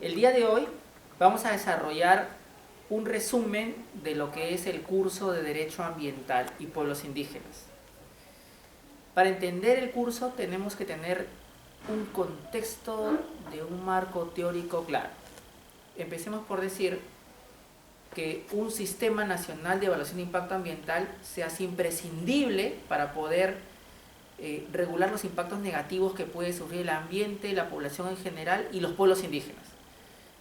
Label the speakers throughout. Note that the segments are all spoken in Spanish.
Speaker 1: El día de hoy vamos a desarrollar un resumen de lo que es el curso de Derecho Ambiental y Pueblos Indígenas. Para entender el curso tenemos que tener un contexto de un marco teórico claro. Empecemos por decir que un sistema nacional de evaluación de impacto ambiental se hace imprescindible para poder regular los impactos negativos que puede sufrir el ambiente, la población en general y los pueblos indígenas.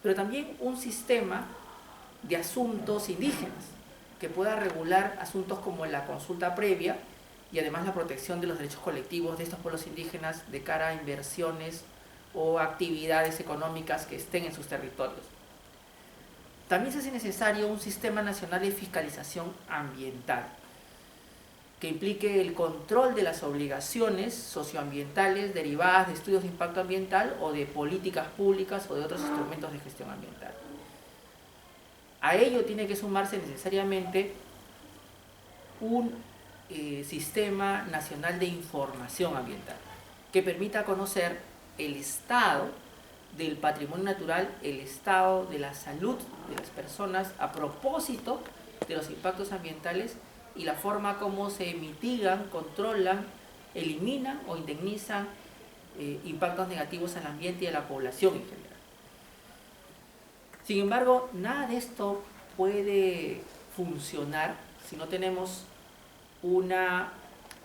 Speaker 1: Pero también un sistema de asuntos indígenas que pueda regular asuntos como la consulta previa y además la protección de los derechos colectivos de estos pueblos indígenas de cara a inversiones o actividades económicas que estén en sus territorios. También se hace necesario un sistema nacional de fiscalización ambiental que implique el control de las obligaciones socioambientales derivadas de estudios de impacto ambiental o de políticas públicas o de otros instrumentos de gestión ambiental. A ello tiene que sumarse necesariamente un sistema nacional de información ambiental que permita conocer el estado del patrimonio natural, el estado de la salud de las personas a propósito de los impactos ambientales y la forma como se mitigan, controlan, eliminan o indemnizan impactos negativos al ambiente y a la población en general. Sin embargo, nada de esto puede funcionar si no tenemos una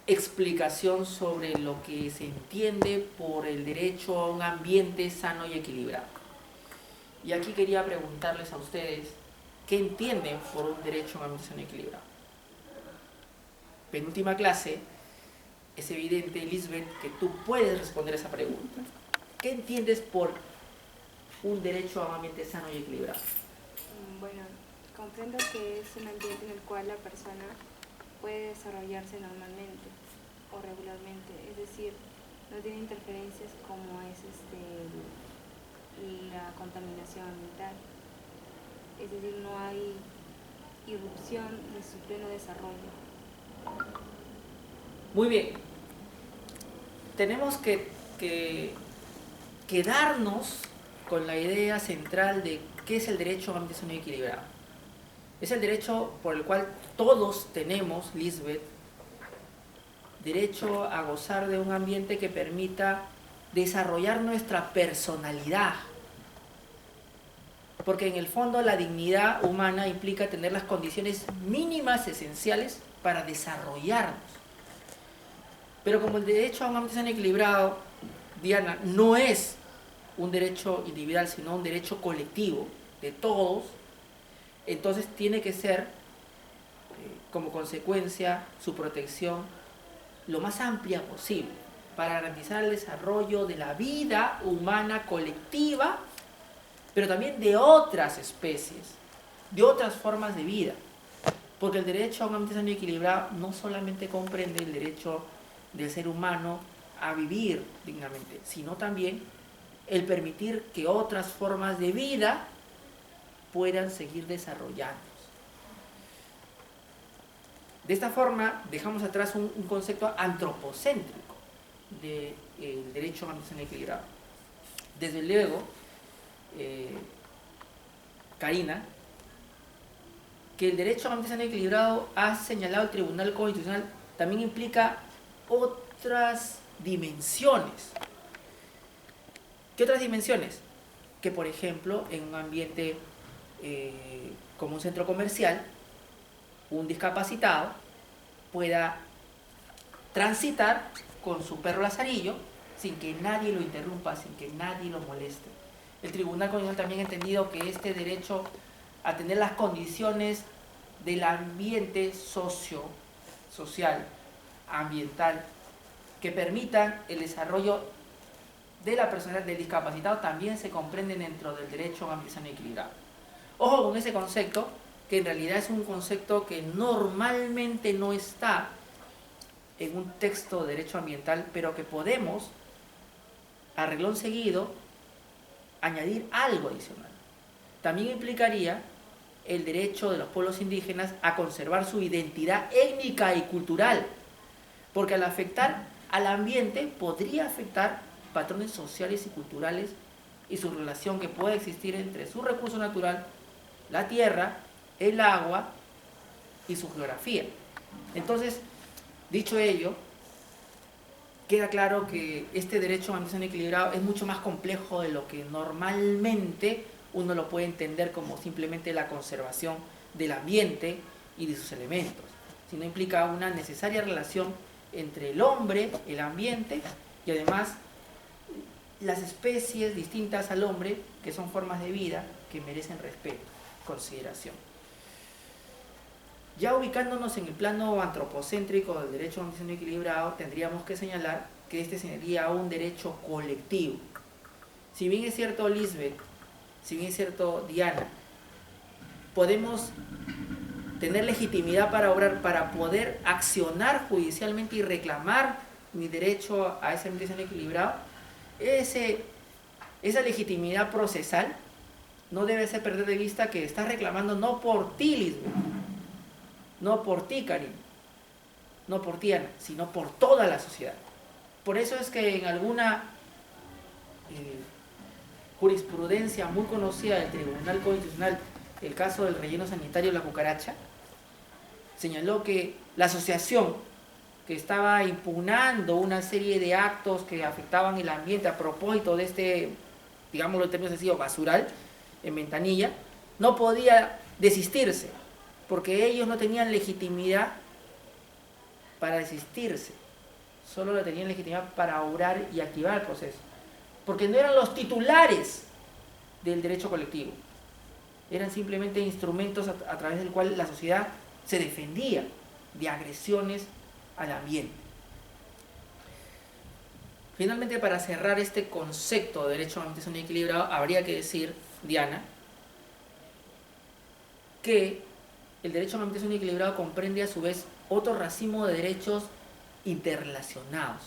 Speaker 1: explicación sobre lo que se entiende por el derecho a un ambiente sano y equilibrado. Y aquí quería preguntarles a ustedes, ¿qué entienden por un derecho a un ambiente sano y equilibrado? Penúltima clase, es evidente, Lisbeth, que tú puedes responder esa pregunta. ¿Qué entiendes por un derecho a un ambiente sano y equilibrado?
Speaker 2: Bueno, comprendo que es un ambiente en el cual la persona puede desarrollarse normalmente o regularmente, es decir, no tiene interferencias como es la contaminación ambiental, es decir, no hay irrupción de su pleno desarrollo.
Speaker 1: Muy bien, tenemos que quedarnos con la idea central de qué es el derecho a un ambiente sano y equilibrado. Es el derecho por el cual todos tenemos, Lisbeth, derecho a gozar de un ambiente que permita desarrollar nuestra personalidad. Porque en el fondo la dignidad humana implica tener las condiciones mínimas esenciales para desarrollarnos. Pero como el derecho a un ambiente sano y equilibrado, Diana, no es un derecho individual, sino un derecho colectivo de todos, entonces tiene que ser, como consecuencia, su protección lo más amplia posible para garantizar el desarrollo de la vida humana colectiva, pero también de otras especies, de otras formas de vida. Porque el derecho a un ambiente sano y equilibrado no solamente comprende el derecho del ser humano a vivir dignamente, sino también el permitir que otras formas de vida puedan seguir desarrollándose. De esta forma, dejamos atrás un concepto antropocéntrico del derecho a un ambiente sano y equilibrado. Desde luego, Karina, que el derecho a un ambiente sano y equilibrado ha señalado el Tribunal Constitucional también implica otras dimensiones. ¿Qué otras dimensiones? Que por ejemplo en un ambiente como un centro comercial, un discapacitado pueda transitar con su perro lazarillo sin que nadie lo interrumpa, sin que nadie lo moleste. El Tribunal Constitucional también ha entendido que este derecho a tener las condiciones del ambiente social, ambiental, que permitan el desarrollo de la persona del discapacitado también se comprenden dentro del derecho a un ambiente sano y equilibrado. Ojo con ese concepto, que en realidad es un concepto que normalmente no está en un texto de derecho ambiental, pero que podemos, a renglón seguido, añadir algo adicional. También implicaría el derecho de los pueblos indígenas a conservar su identidad étnica y cultural, porque al afectar al ambiente podría afectar patrones sociales y culturales y su relación que puede existir entre su recurso natural, la tierra, el agua y su geografía. Entonces, dicho ello, queda claro que este derecho a un ambiente equilibrado es mucho más complejo de lo que normalmente uno lo puede entender como simplemente la conservación del ambiente y de sus elementos, sino implica una necesaria relación entre el hombre, el ambiente y además las especies distintas al hombre, que son formas de vida que merecen respeto, consideración. Ya ubicándonos en el plano antropocéntrico del derecho a un ambiente equilibrado, tendríamos que señalar que este sería un derecho colectivo. Si bien es cierto Lisbeth, si bien es cierto Diana, podemos tener legitimidad para obrar, para poder accionar judicialmente y reclamar mi derecho a ese ambiente equilibrado, esa legitimidad procesal no debe ser perder de vista que estás reclamando no por ti, Lisbeth, no por ti, Karim, no por ti, Ana, sino por toda la sociedad. Por eso es que en alguna jurisprudencia muy conocida del Tribunal Constitucional, el caso del relleno sanitario de la cucaracha, señaló que la asociación que estaba impugnando una serie de actos que afectaban el ambiente a propósito de este, digámoslo en términos sencillos, basural en Ventanilla, no podía desistirse, porque ellos no tenían legitimidad para desistirse, solo la tenían legitimidad para obrar y activar el proceso, porque no eran los titulares del derecho colectivo, eran simplemente instrumentos a través del cual la sociedad se defendía de agresiones al ambiente. Finalmente, para cerrar este concepto de derecho a un ambiente equilibrado, habría que decir, Diana, que el derecho a un ambiente equilibrado comprende a su vez otro racimo de derechos interrelacionados.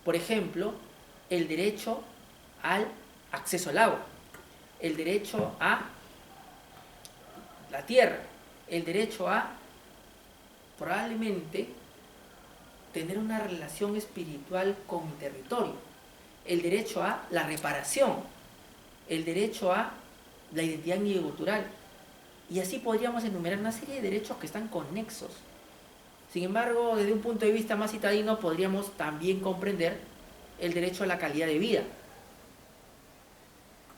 Speaker 1: Por ejemplo, el derecho al acceso al agua, el derecho a la tierra, el derecho a probablemente tener una relación espiritual con mi territorio, el derecho a la reparación, el derecho a la identidad cultural, y así podríamos enumerar una serie de derechos que están conexos. Sin embargo, desde un punto de vista más citadino, podríamos también comprender el derecho a la calidad de vida,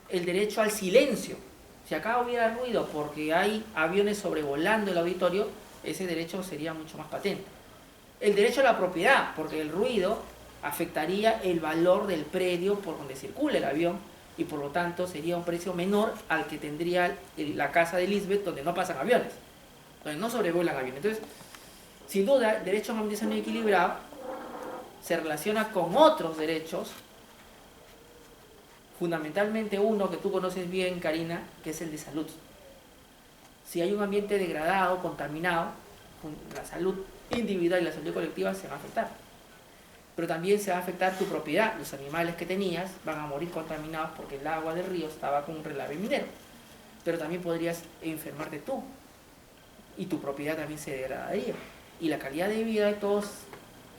Speaker 1: el derecho al silencio. Si acá hubiera ruido porque hay aviones sobrevolando el auditorio, ese derecho sería mucho más patente. El derecho a la propiedad, porque el ruido afectaría el valor del predio por donde circula el avión y por lo tanto sería un precio menor al que tendría la casa de Lisbeth, donde no pasan aviones, donde no sobrevuelan aviones. Entonces, sin duda, el derecho a un ambiente equilibrado se relaciona con otros derechos, fundamentalmente uno que tú conoces bien, Karina, que es el de salud. Si hay un ambiente degradado, contaminado, la salud individual y la salud colectiva se va a afectar. Pero también se va a afectar tu propiedad. Los animales que tenías van a morir contaminados porque el agua del río estaba con un relave minero. Pero también podrías enfermarte tú. Y tu propiedad también se degradaría. Y la calidad de vida de todos,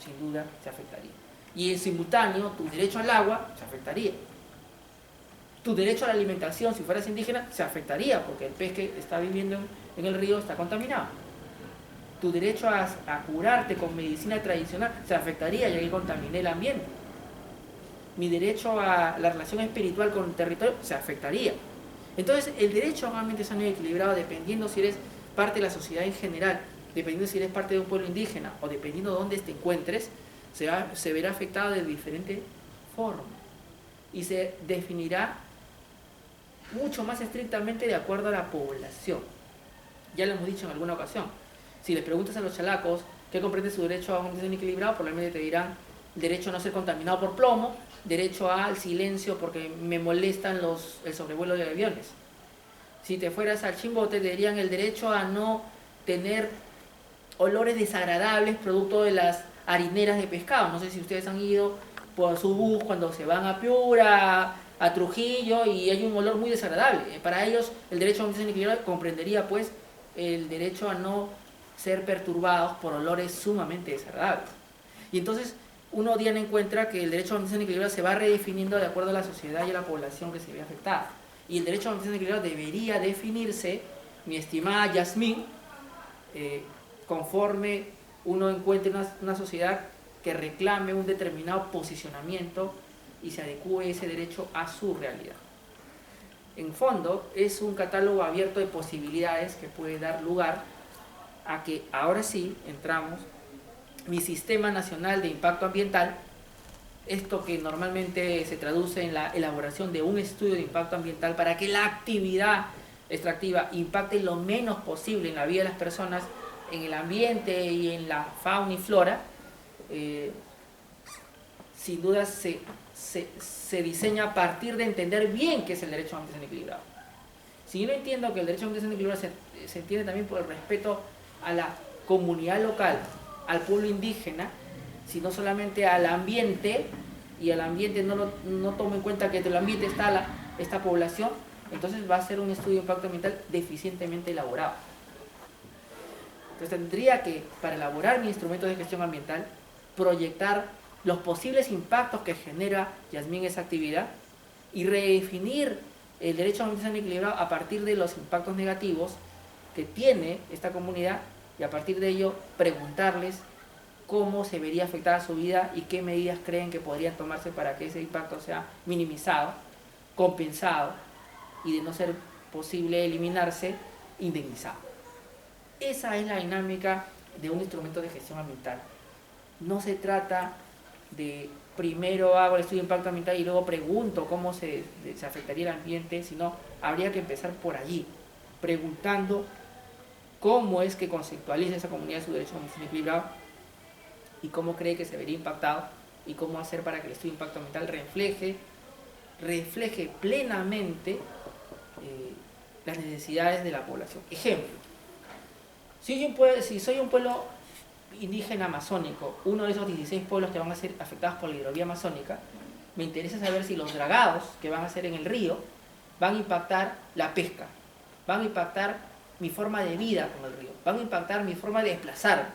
Speaker 1: sin duda, se afectaría. Y en simultáneo, tu derecho al agua se afectaría. Tu derecho a la alimentación, si fueras indígena, se afectaría porque el pez que está viviendo en el río está contaminado. Tu derecho a curarte con medicina tradicional se afectaría ya que contaminé el ambiente. Mi derecho a la relación espiritual con el territorio se afectaría. Entonces, el derecho a un ambiente sano y equilibrado, dependiendo si eres parte de la sociedad en general, dependiendo si eres parte de un pueblo indígena o dependiendo de dónde te encuentres, se verá afectado de diferente forma y se definirá mucho más estrictamente de acuerdo a la población. Ya lo hemos dicho en alguna ocasión. Si les preguntas a los chalacos qué comprende su derecho a un ambiente equilibrado, probablemente te dirán derecho a no ser contaminado por plomo, derecho al silencio porque me molestan el sobrevuelo de aviones. Si te fueras al Chimbote, te dirían el derecho a no tener olores desagradables producto de las harineras de pescado. No sé si ustedes han ido por su bus cuando se van a Piura, a Trujillo, y hay un olor muy desagradable. Para ellos, el derecho a un ambiente equilibrado comprendería pues el derecho a no ser perturbados por olores sumamente desagradables. Y entonces, uno, Diana, encuentra que el derecho a una administración equilibrada se va redefiniendo de acuerdo a la sociedad y a la población que se ve afectada. Y el derecho a una administración equilibrada debería definirse, mi estimada Yasmín, conforme uno encuentre una sociedad que reclame un determinado posicionamiento y se adecue ese derecho a su realidad. En fondo, es un catálogo abierto de posibilidades que puede dar lugar a que ahora sí entramos mi Sistema Nacional de Impacto Ambiental, esto que normalmente se traduce en la elaboración de un estudio de impacto ambiental para que la actividad extractiva impacte lo menos posible en la vida de las personas, en el ambiente y en la fauna y flora. Sin duda se diseña a partir de entender bien qué es el derecho a una administración equilibrada. Si yo no entiendo que el derecho a una administración equilibrada se entiende también por el respeto a la comunidad local, al pueblo indígena, sino solamente al ambiente, y al ambiente no tomo en cuenta que entre el ambiente está esta población, entonces va a ser un estudio de impacto ambiental deficientemente elaborado. Entonces tendría que, para elaborar mi instrumento de gestión ambiental, proyectar los posibles impactos que genera, Yasmín, esa actividad, y redefinir el derecho a una administración equilibrada a partir de los impactos negativos que tiene esta comunidad, y a partir de ello preguntarles cómo se vería afectada su vida y qué medidas creen que podrían tomarse para que ese impacto sea minimizado, compensado, y de no ser posible eliminarse, indemnizado. Esa es la dinámica de un instrumento de gestión ambiental. No se trata de primero hago el estudio de impacto ambiental y luego pregunto cómo se afectaría el ambiente, sino habría que empezar por allí, preguntando cómo es que conceptualiza esa comunidad su derecho a una administración equilibrada y cómo cree que se vería impactado, y cómo hacer para que el estudio de impacto ambiental refleje plenamente las necesidades de la población. Ejemplo, si soy un pueblo indígena amazónico, uno de esos 16 pueblos que van a ser afectados por la hidrovía amazónica, me interesa saber si los dragados que van a hacer en el río van a impactar la pesca, van a impactar mi forma de vida con el río, van a impactar mi forma de desplazarme.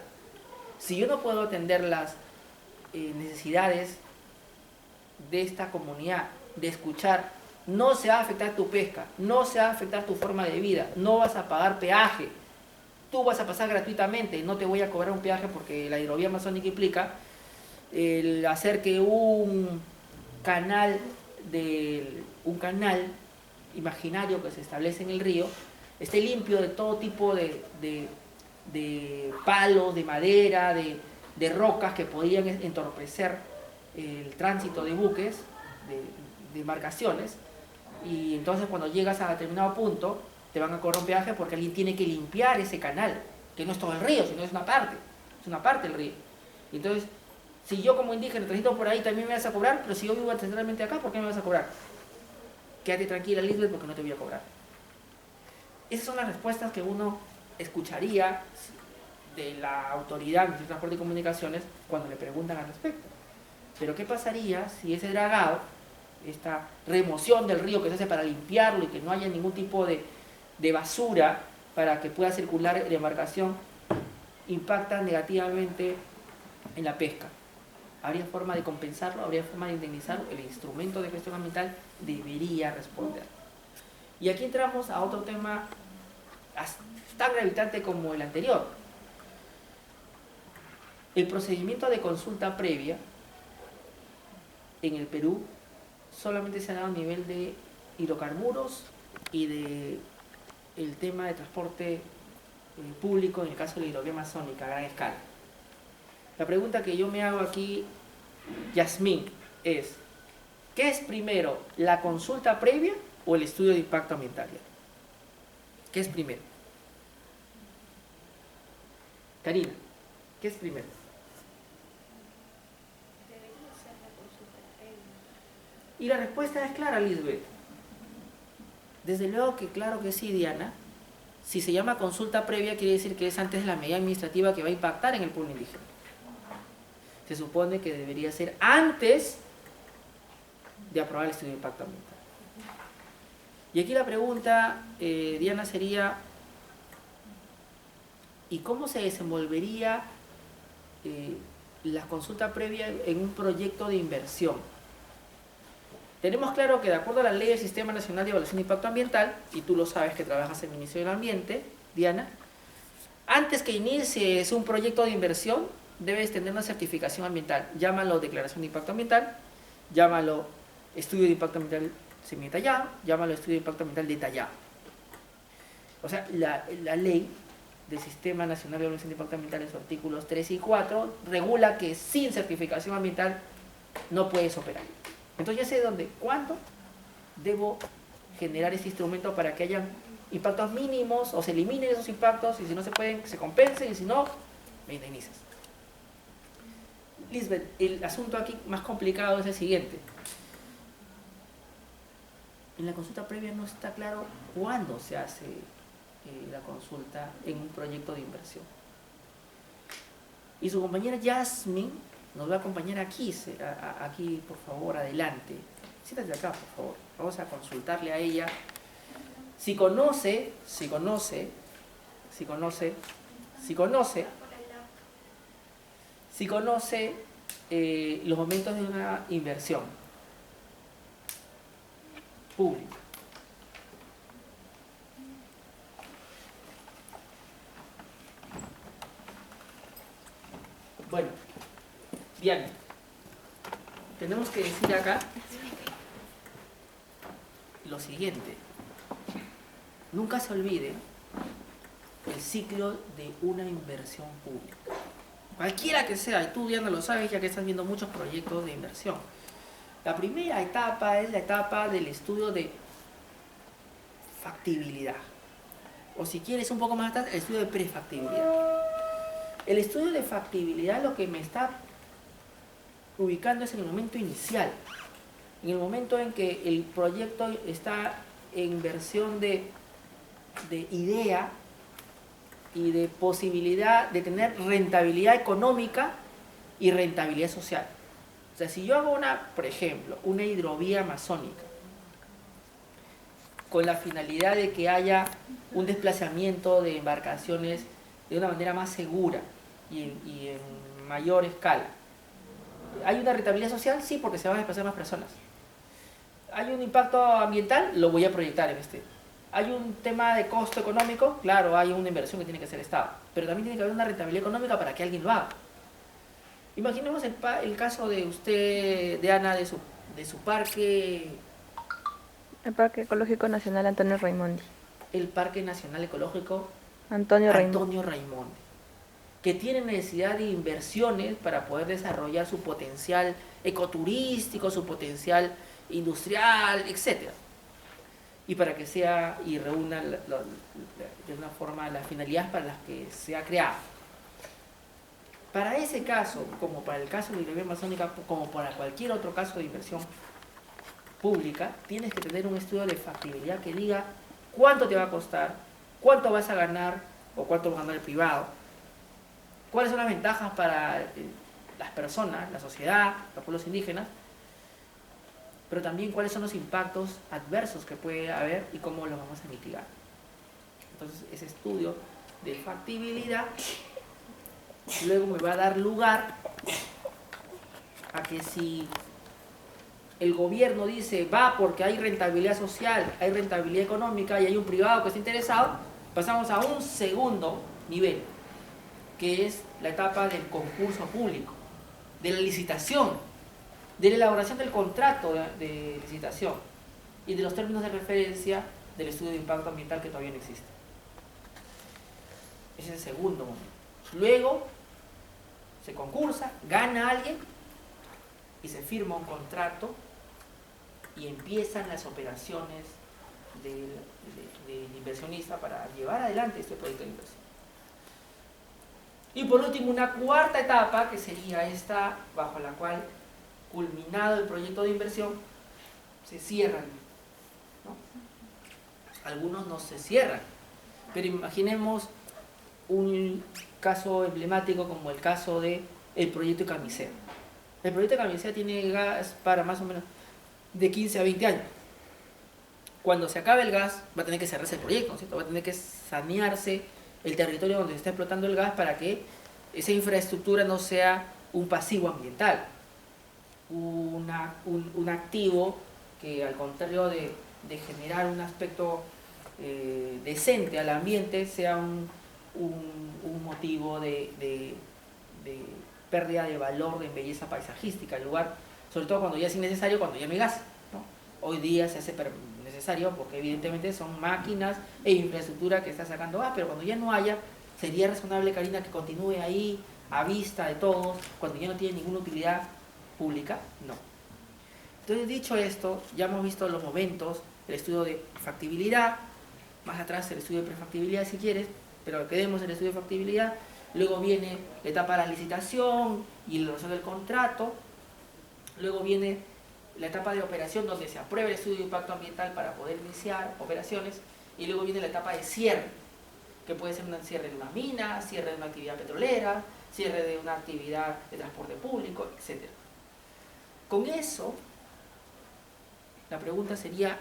Speaker 1: Si yo no puedo atender las necesidades de esta comunidad, de escuchar, no se va a afectar tu pesca, no se va a afectar tu forma de vida, no vas a pagar peaje, tú vas a pasar gratuitamente, no te voy a cobrar un peaje porque la hidrovía amazónica implica el hacer que un canal imaginario que se establece en el río esté limpio de todo tipo de palos, de madera, de rocas que podían entorpecer el tránsito de buques, de embarcaciones, y entonces cuando llegas a determinado punto te van a cobrar un peaje porque alguien tiene que limpiar ese canal, que no es todo el río, sino es una parte del río. Y entonces, si yo como indígena transito por ahí también me vas a cobrar, pero si yo vivo ancestralmente acá, ¿por qué me vas a cobrar? Quédate tranquila, Lisbeth, porque no te voy a cobrar. Esas son las respuestas que uno escucharía de la autoridad de transporte y comunicaciones cuando le preguntan al respecto. Pero ¿qué pasaría si ese dragado, esta remoción del río que se hace para limpiarlo y que no haya ningún tipo de basura para que pueda circular la embarcación, impacta negativamente en la pesca? ¿Habría forma de compensarlo? ¿Habría forma de indemnizarlo? El instrumento de gestión ambiental debería responder. Y aquí entramos a otro tema tan gravitante como el anterior. El procedimiento de consulta previa en el Perú solamente se ha dado a nivel de hidrocarburos y de el tema de transporte público en el caso de la hidrovía amazónica a gran escala. La pregunta que yo me hago aquí, Yasmín, es: ¿qué es primero, la consulta previa o el estudio de impacto ambiental? ¿Qué es primero? Karina, ¿qué es primero?
Speaker 2: Debería ser la consulta previa.
Speaker 1: Y la respuesta es clara, Lisbeth. Desde luego que claro que sí, Diana. Si se llama consulta previa, quiere decir que es antes de la medida administrativa que va a impactar en el pueblo indígena. Se supone que debería ser antes de aprobar el estudio de impacto ambiental. Y aquí la pregunta, Diana, sería: ¿y cómo se desenvolvería la consulta previa en un proyecto de inversión. Tenemos claro que de acuerdo a la ley del Sistema Nacional de Evaluación de Impacto Ambiental, y tú lo sabes que trabajas en el Ministerio del Ambiente, Diana, antes que inicies un proyecto de inversión, debes tener una certificación ambiental. Llámalo declaración de impacto ambiental, llámalo estudio de impacto ambiental semi-detallado, llámalo estudio de impacto ambiental detallado. O sea, la ley del Sistema Nacional de Evaluación de Impacto Ambiental en sus artículos 3 y 4 regula que sin certificación ambiental no puedes operar. Entonces ya sé cuándo debo generar ese instrumento para que hayan impactos mínimos o se eliminen esos impactos, y si no se pueden, se compensen, y si no, me indemnizas. Lisbeth, el asunto aquí más complicado es el siguiente. En la consulta previa no está claro cuándo se hace la consulta en un proyecto de inversión. Y su compañera Jasmine nos va a acompañar aquí, aquí por favor, adelante. Siéntate acá, por favor. Vamos a consultarle a ella. Si conoce los momentos de una inversión pública. Bueno, bien, tenemos que decir acá lo siguiente. Nunca se olvide el ciclo de una inversión pública. Cualquiera que sea, y tú ya no lo sabes ya que estás viendo muchos proyectos de inversión. La primera etapa es la etapa del estudio de factibilidad. O si quieres un poco más atrás, el estudio de prefactibilidad. El estudio de factibilidad lo que me está ubicando es en el momento inicial. En el momento en que el proyecto está en versión de idea y de posibilidad de tener rentabilidad económica y rentabilidad social. O sea, si yo hago por ejemplo, una hidrovía amazónica con la finalidad de que haya un desplazamiento de embarcaciones de una manera más segura y en mayor escala, ¿hay una rentabilidad social? Sí, porque se van a desplazar más personas. ¿Hay un impacto ambiental? Lo voy a proyectar en este. ¿Hay un tema de costo económico? Claro, hay una inversión que tiene que hacer el Estado. Pero también tiene que haber una rentabilidad económica para que alguien lo haga. Imaginemos el caso de usted, de Ana, de su parque.
Speaker 3: El Parque Ecológico Nacional Antonio Raimondi.
Speaker 1: El Parque Nacional Ecológico
Speaker 3: Antonio
Speaker 1: Raimondi, que tiene necesidad de inversiones para poder desarrollar su potencial ecoturístico, su potencial industrial, etc. Y para que sea y reúna de una forma las finalidades para las que se ha creado. Para ese caso, como para el caso de la hidrovía amazónica, como para cualquier otro caso de inversión pública, tienes que tener un estudio de factibilidad que diga cuánto te va a costar, cuánto vas a ganar o cuánto va a ganar el privado, cuáles son las ventajas para las personas, la sociedad, los pueblos indígenas, pero también cuáles son los impactos adversos que puede haber y cómo los vamos a mitigar. Entonces, ese estudio de factibilidad luego me va a dar lugar a que si el gobierno dice va porque hay rentabilidad social, hay rentabilidad económica y hay un privado que está interesado, pasamos a un segundo nivel, que es la etapa del concurso público, de la licitación, de la elaboración del contrato de licitación y de los términos de referencia del estudio de impacto ambiental que todavía no existe. Ese es el segundo momento. Luego se concursa, gana alguien y se firma un contrato y empiezan las operaciones del inversionista para llevar adelante este proyecto de inversión. Y por último, una cuarta etapa que sería esta, bajo la cual, culminado el proyecto de inversión, se cierran, ¿no? Algunos no se cierran, pero imaginemos un caso emblemático como el caso del proyecto de Camisea. El proyecto de Camisea tiene gas para más o menos de 15 a 20 años. Cuando se acabe el gas, va a tener que cerrarse el proyecto, ¿cierto? Va a tener que sanearse el territorio donde se está explotando el gas para que esa infraestructura no sea un pasivo ambiental, un activo que al contrario de generar un aspecto decente al ambiente, sea un motivo de pérdida de valor, de belleza paisajística al lugar, sobre todo cuando ya es innecesario, cuando ya no hay gas, ¿no? Hoy día se hace necesario porque evidentemente son máquinas e infraestructura que está sacando gas, pero cuando ya no haya, sería razonable, Karina, que continúe ahí a vista de todos, cuando ya no tiene ninguna utilidad pública. No. Entonces, dicho esto, ya hemos visto los momentos, el estudio de factibilidad, más atrás el estudio de prefactibilidad si quieres, pero quedemos en el estudio de factibilidad. Luego viene la etapa de la licitación y la elaboración del contrato. Luego viene la etapa de operación, donde se aprueba el estudio de impacto ambiental para poder iniciar operaciones. Y luego viene la etapa de cierre, que puede ser un cierre de una mina, cierre de una actividad petrolera, cierre de una actividad de transporte público, etc. Con eso, la pregunta sería,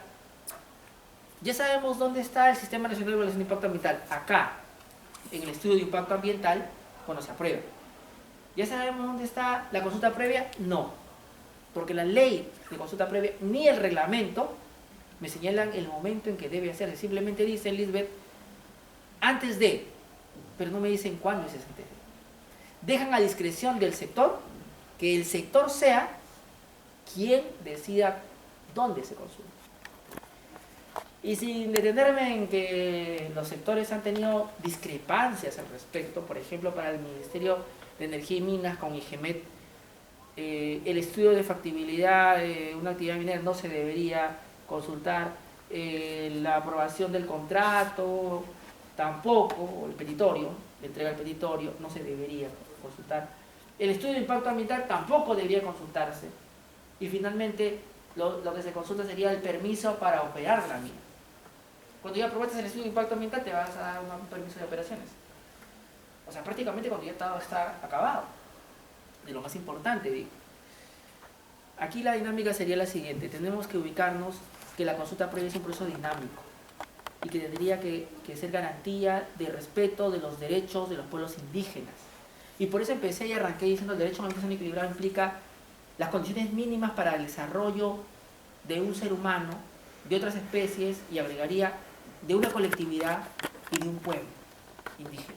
Speaker 1: ya sabemos dónde está el Sistema Nacional de Evaluación de Impacto Ambiental, acá, en el estudio de impacto ambiental, cuando se aprueba. ¿Ya sabemos dónde está la consulta previa? No, porque la ley de consulta previa ni el reglamento me señalan el momento en que debe hacerse. Simplemente dicen, Lisbeth, antes de, pero no me dicen cuándo es ese antes de. Dejan a discreción del sector, que el sector sea quien decida dónde se consulta. Y sin detenerme en que los sectores han tenido discrepancias al respecto, por ejemplo, para el Ministerio de Energía y Minas con IGEMET, el estudio de factibilidad de una actividad minera no se debería consultar, la aprobación del contrato tampoco, o el petitorio, la entrega del petitorio no se debería consultar, el estudio de impacto ambiental tampoco debería consultarse, y finalmente lo que se consulta sería el permiso para operar la mina. Cuando ya aprobaste el estudio de impacto ambiental te vas a dar un permiso de operaciones. O sea, prácticamente cuando ya todo está acabado. De lo más importante, digo. Aquí la dinámica sería la siguiente. Tenemos que ubicarnos que la consulta previa es un proceso dinámico y que tendría que ser garantía de respeto de los derechos de los pueblos indígenas. Y por eso empecé y arranqué diciendo que el derecho a una administración equilibrada implica las condiciones mínimas para el desarrollo de un ser humano, de otras especies, y agregaría de una colectividad y de un pueblo indígena.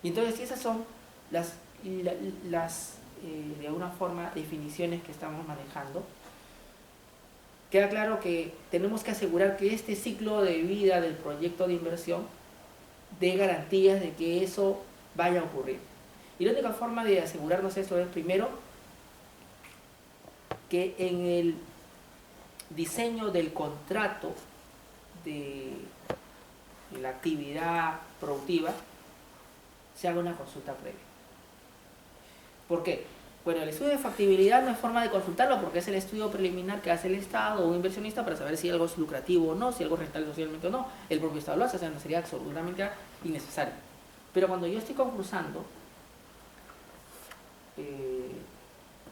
Speaker 1: Y entonces, si esas son las de alguna forma, definiciones que estamos manejando, queda claro que tenemos que asegurar que este ciclo de vida del proyecto de inversión dé garantías de que eso vaya a ocurrir. Y la única forma de asegurarnos eso es, primero, que en el diseño del contrato de la actividad productiva se haga una consulta previa. ¿Por qué? Bueno, el estudio de factibilidad no es forma de consultarlo porque es el estudio preliminar que hace el Estado o un inversionista para saber si algo es lucrativo o no, si algo es rentable socialmente o no. El propio Estado lo hace, o sea, no sería absolutamente innecesario. Pero cuando yo estoy concursando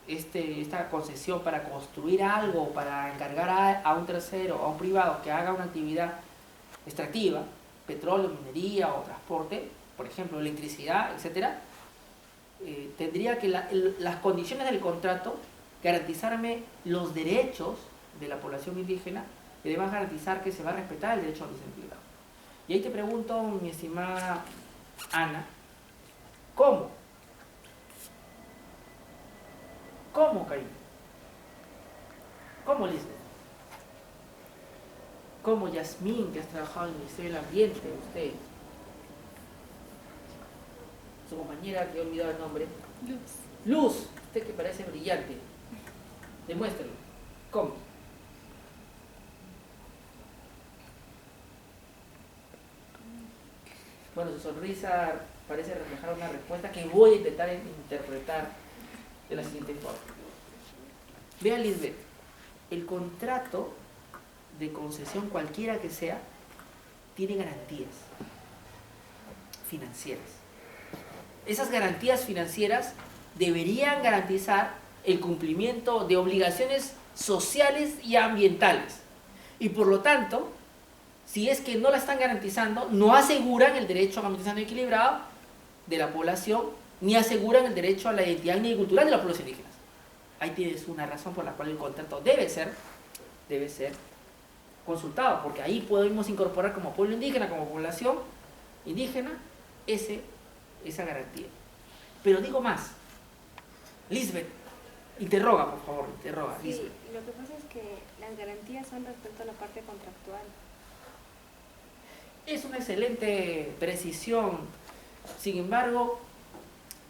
Speaker 1: esta concesión para construir algo, para encargar a un tercero, a un privado que haga una actividad extractiva, petróleo, minería o transporte, por ejemplo, electricidad, etcétera, tendría que las condiciones del contrato garantizarme los derechos de la población indígena y además garantizar que se va a respetar el derecho a desempleo. Y ahí te pregunto, mi estimada Ana, ¿cómo? ¿Cómo, Karina? ¿Cómo, Lisbeth? ¿Cómo, Yasmín, que has trabajado en el Ministerio del Ambiente, usted? Su compañera, que he olvidado el nombre.
Speaker 2: Luz.
Speaker 1: Luz, usted que parece brillante. Demuéstralo. ¿Cómo? Bueno, su sonrisa parece reflejar una respuesta que voy a intentar interpretar de la siguiente forma. Vea, Lisbeth, el contrato de concesión, cualquiera que sea, tiene garantías financieras. Esas garantías financieras deberían garantizar el cumplimiento de obligaciones sociales y ambientales. Y por lo tanto, si es que no la están garantizando, no aseguran el derecho a una administración equilibrada de la población ni aseguran el derecho a la identidad étnica y cultural de los pueblos indígenas. Ahí tienes una razón por la cual el contrato debe ser consultado, porque ahí podemos incorporar como pueblo indígena, como población indígena, esa garantía. Pero digo más, Lisbeth, interroga, por favor, interroga.
Speaker 2: Sí,
Speaker 1: Lisbeth.
Speaker 2: lo que pasa es que las garantías son respecto a la parte contractual.
Speaker 1: Es una excelente precisión. Sin embargo,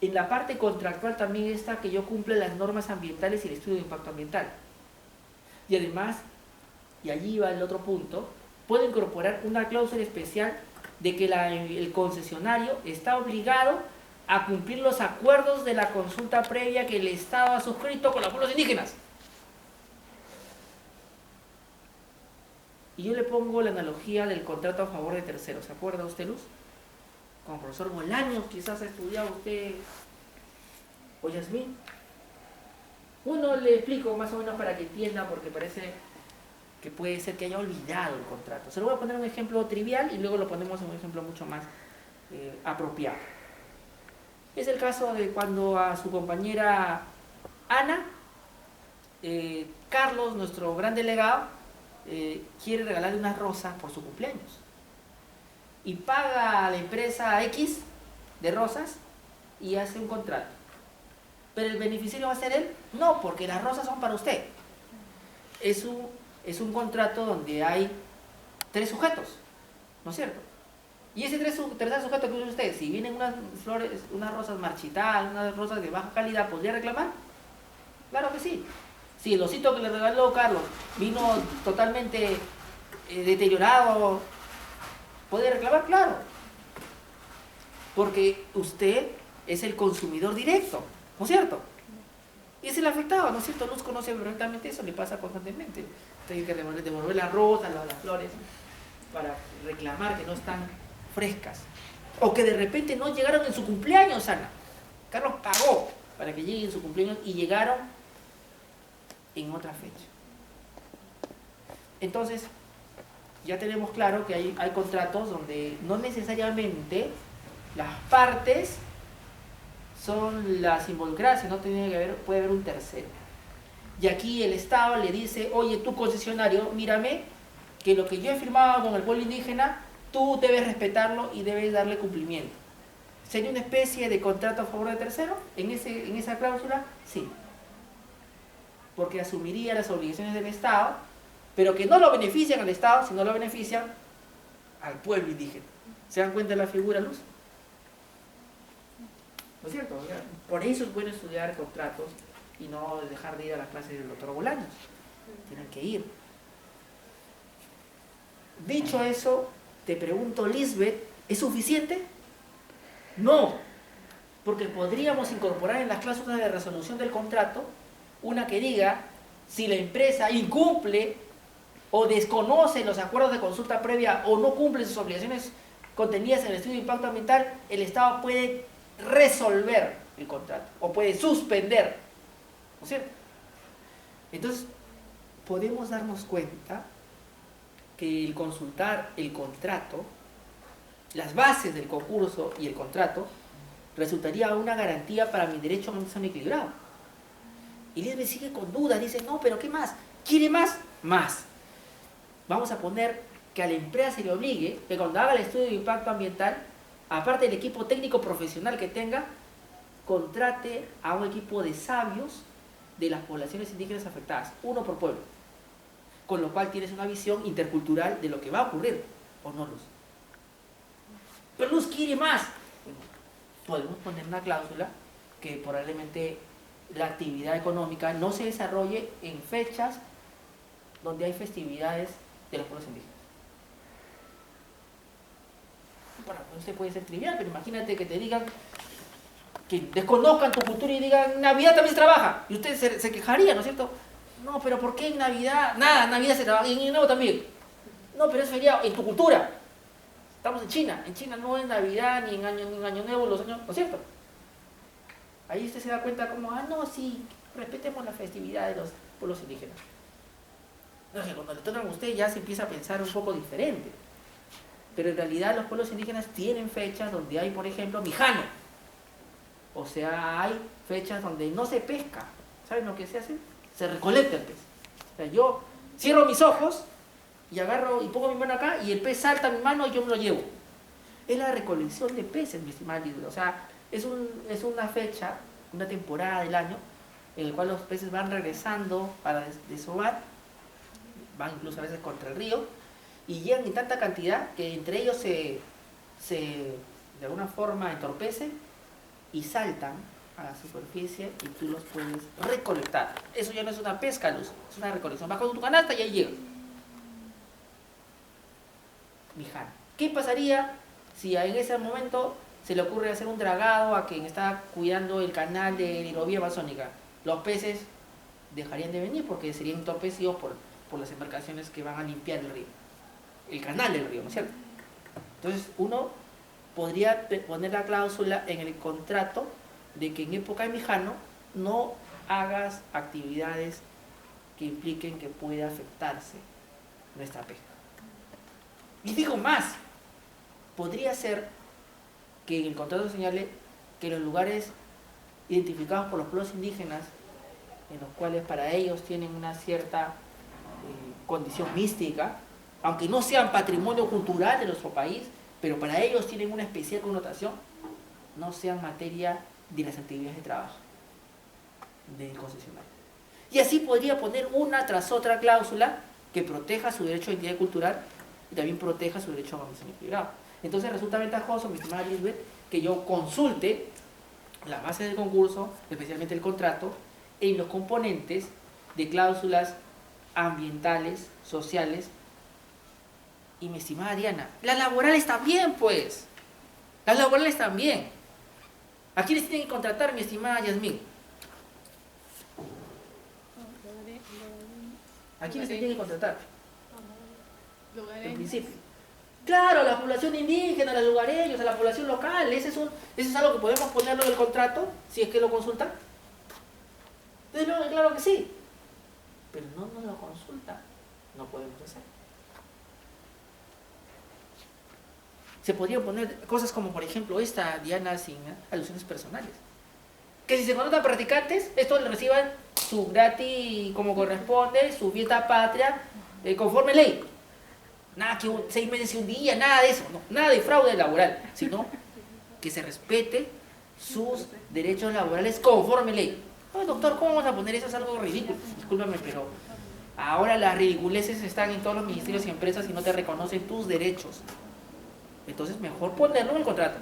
Speaker 1: en la parte contractual también está que yo cumple las normas ambientales y el estudio de impacto ambiental. Y además, y allí va el otro punto, puedo incorporar una cláusula especial de que el concesionario está obligado a cumplir los acuerdos de la consulta previa que el Estado ha suscrito con los pueblos indígenas. Y yo le pongo la analogía del contrato a favor de terceros. ¿Se acuerda usted, Luz? Como profesor Bolaños, quizás ha estudiado usted, o Yasmín. Bueno, le explico más o menos para que entienda, porque parece que puede ser que haya olvidado el contrato. Se lo voy a poner un ejemplo trivial y luego lo ponemos en un ejemplo mucho más apropiado. Es el caso de cuando a su compañera Ana, Carlos, nuestro gran delegado, quiere regalarle unas rosas por su cumpleaños. Y paga a la empresa X de rosas y hace un contrato. ¿Pero el beneficiario va a ser él? No, porque las rosas son para usted. Es un contrato donde hay 3 sujetos, ¿no es cierto? Y ese tercer sujeto que usa usted, si vienen unas flores, unas rosas marchitadas, unas rosas de baja calidad, ¿podría reclamar? Claro que sí. Si el osito que le regaló Carlos vino totalmente deteriorado, ¿puede reclamar? Claro. Porque usted es el consumidor directo, ¿no es cierto? Y es el afectado, ¿no es cierto? Luz conoce perfectamente eso, le pasa constantemente. Tiene que devolver las rosas, las flores, para reclamar que no están frescas. O que de repente no llegaron en su cumpleaños, Ana. Carlos pagó para que lleguen en su cumpleaños y llegaron en otra fecha. Entonces, ya tenemos claro que hay contratos donde no necesariamente las partes son las involucradas, sino puede haber un tercero. Y aquí el Estado le dice, oye, tú concesionario, mírame, que lo que yo he firmado con el pueblo indígena, tú debes respetarlo y debes darle cumplimiento. ¿Sería una especie de contrato a favor de tercero? En esa cláusula, sí. Porque asumiría las obligaciones del Estado, pero que no lo benefician al Estado, sino lo benefician al pueblo indígena. ¿Se dan cuenta de la figura, Luz? ¿No es cierto? Por eso es bueno estudiar contratos y no dejar de ir a las clases del doctor Bolaños. Tienen que ir. Dicho eso, te pregunto, Lisbeth, ¿es suficiente? No, porque podríamos incorporar en las cláusulas de resolución del contrato una que diga, si la empresa incumple o desconoce los acuerdos de consulta previa o no cumple sus obligaciones contenidas en el estudio de impacto ambiental, el Estado puede resolver el contrato o puede suspender, ¿no es cierto? Entonces, podemos darnos cuenta que el consultar el contrato, las bases del concurso y el contrato, resultaría una garantía para mi derecho a un examen equilibrado. Y Lisbeth sigue con dudas, dice, no, pero ¿qué más? ¿Quiere más? Más. Vamos a poner que a la empresa se le obligue que cuando haga el estudio de impacto ambiental, aparte del equipo técnico profesional que tenga, contrate a un equipo de sabios de las poblaciones indígenas afectadas, uno por pueblo. Con lo cual tienes una visión intercultural de lo que va a ocurrir, ¿o no, Luz? Pero Luz quiere más. Bueno, podemos poner una cláusula que probablemente la actividad económica no se desarrolle en fechas donde hay festividades de los pueblos indígenas. Bueno, no puede ser trivial, pero imagínate que te digan, que desconozcan tu cultura y digan, Navidad también se trabaja. Y usted se quejaría, ¿no es cierto? No, pero ¿por qué en Navidad? Nada, en Navidad se trabaja, y en Año Nuevo también. No, pero es feriado, en tu cultura. Estamos en China no es Navidad, ni en Año Nuevo, los años, ¿no es cierto? Ahí usted se da cuenta como, no, sí, respetemos la festividad de los pueblos indígenas. No, que cuando le tocan a usted ya se empieza a pensar un poco diferente. Pero en realidad los pueblos indígenas tienen fechas donde hay, por ejemplo, Mijano, O sea, hay fechas donde no se pesca. ¿Saben lo que se hace? Se recolecta el pez. O sea, yo cierro mis ojos y agarro y pongo mi mano acá y el pez salta a mi mano y yo me lo llevo. Es la recolección de peces, mi estimada Lidia. O sea, es una fecha, una temporada del año en el cual los peces van regresando para desovar, van incluso a veces contra el río, y llegan en tanta cantidad que entre ellos se de alguna forma entorpecen y saltan a la superficie y tú los puedes recolectar. Eso ya no es una pesca, Luz, es una recolección. Vas con tu canasta y ahí llega. Mijano. ¿Qué pasaría si en ese momento se le ocurre hacer un dragado a quien está cuidando el canal de la hidrovía amazónica? Los peces dejarían de venir porque serían entorpecidos por las embarcaciones que van a limpiar el río, el canal del río, ¿no es cierto? Entonces uno podría poner la cláusula en el contrato de que en época de Mijano no hagas actividades que impliquen que pueda afectarse nuestra pesca. Y digo más, podría ser que en el contrato señale que los lugares identificados por los pueblos indígenas, en los cuales para ellos tienen una cierta condición mística, aunque no sean patrimonio cultural de nuestro país, pero para ellos tienen una especial connotación, no sean materia de las actividades de trabajo del concesionario. Y así podría poner una tras otra cláusula que proteja su derecho a identidad cultural y también proteja su derecho a organización privada. Entonces resulta ventajoso, mi estimada Lisbeth, que yo consulte la base del concurso, especialmente el contrato, en los componentes de cláusulas ambientales, sociales. Y mi estimada Diana, las laborales también, pues. Las laborales también. ¿A quiénes tienen que contratar, mi estimada Yasmín? ¿A quiénes se tienen que contratar? En principio. Claro, a la población indígena, a los lugareños, a la población local. Eso es algo que podemos ponerlo en el contrato, si es que lo consultan. Desde luego, claro que sí. Pero no nos lo consultan. No podemos hacer. Se podrían poner cosas como, por ejemplo, esta, Diana, sin alusiones personales. Que si se contratan practicantes, estos le reciban su gratis como corresponde, su fiesta patria, conforme ley. Nada que 6 meses y un día, nada de eso, no, nada de fraude laboral, sino que se respete sus derechos laborales conforme ley. No, doctor, ¿cómo vamos a poner eso? Es algo ridículo. Discúlpame, pero ahora las ridiculeces están en todos los ministerios y empresas y no te reconocen tus derechos. Entonces, mejor ponerlo en el contrato,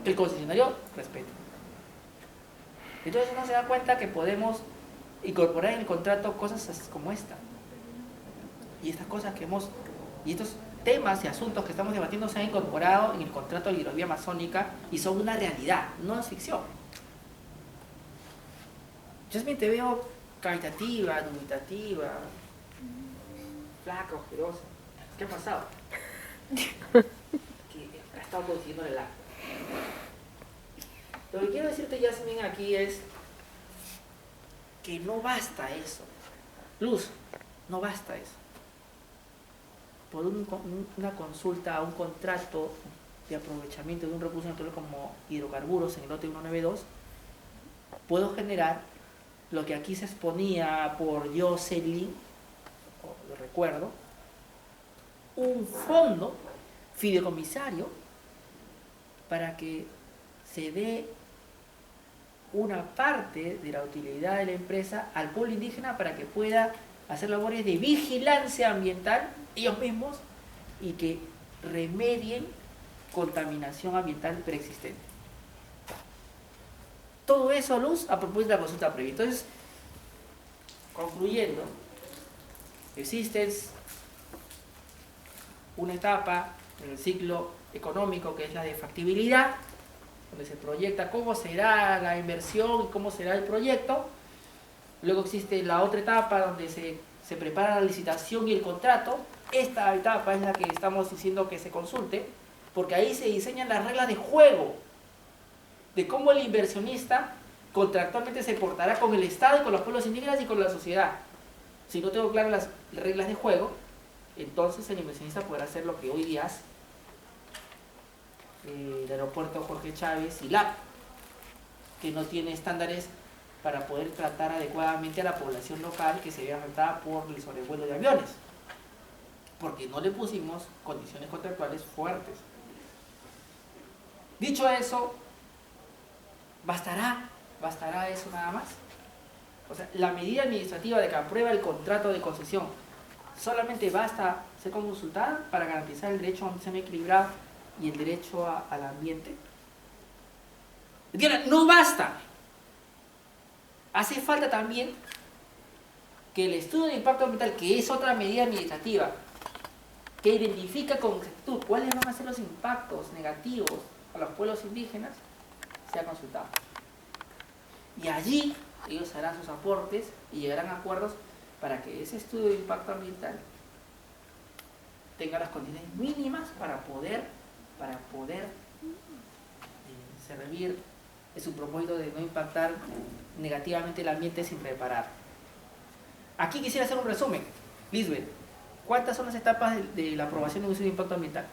Speaker 1: que el concesionario respete. Entonces uno se da cuenta que podemos incorporar en el contrato cosas como esta. Y estas cosas que y estos temas y asuntos que estamos debatiendo se han incorporado en el contrato de la hidrovía amazónica y son una realidad, no es ficción. Yo también te veo caritativa, dubitativa, flaca, ojerosa. ¿Qué ha pasado? Que ha estado consiguiendo el acto. Lo que quiero decirte, Yasmin, aquí es que no basta eso. Luz, no basta eso. Por una consulta a un contrato de aprovechamiento de un recurso natural como hidrocarburos en el lote 192, puedo generar lo que aquí se exponía por Jocelyn, lo recuerdo, un fondo fideicomisario para que se dé una parte de la utilidad de la empresa al pueblo indígena para que pueda hacer labores de vigilancia ambiental ellos mismos y que remedien contaminación ambiental preexistente. Todo eso a luz a propósito de la consulta previa. Entonces, concluyendo, existe una etapa en el ciclo económico que es la de factibilidad, donde se proyecta cómo será la inversión y cómo será el proyecto. Luego existe la otra etapa donde se prepara la licitación y el contrato. Esta etapa es la que estamos diciendo que se consulte, porque ahí se diseñan las reglas de juego de cómo el inversionista contractualmente se portará con el Estado y con los pueblos indígenas y con la sociedad. Si no tengo claras las reglas de juego, entonces el inversionista podrá hacer lo que hoy día hace. El aeropuerto Jorge Chávez y LAP, que no tiene estándares para poder tratar adecuadamente a la población local que se ve afectada por el sobrevuelo de aviones, porque no le pusimos condiciones contractuales fuertes. Dicho eso, ¿bastará eso nada más? O sea, la medida administrativa de que aprueba el contrato de concesión solamente basta ser consultada para garantizar el derecho a un diseño equilibrado y el derecho al ambiente. No basta. Hace falta también que el estudio de impacto ambiental, que es otra medida administrativa, que identifica con exactitud cuáles van a ser los impactos negativos a los pueblos indígenas, sea consultado. Y allí ellos harán sus aportes y llegarán a acuerdos para que ese estudio de impacto ambiental tenga las condiciones mínimas para poder servir en su propósito de no impactar negativamente el ambiente sin preparar. Aquí quisiera hacer un resumen. Lisbeth, ¿cuántas son las etapas de la aprobación de un estudio de impacto ambiental?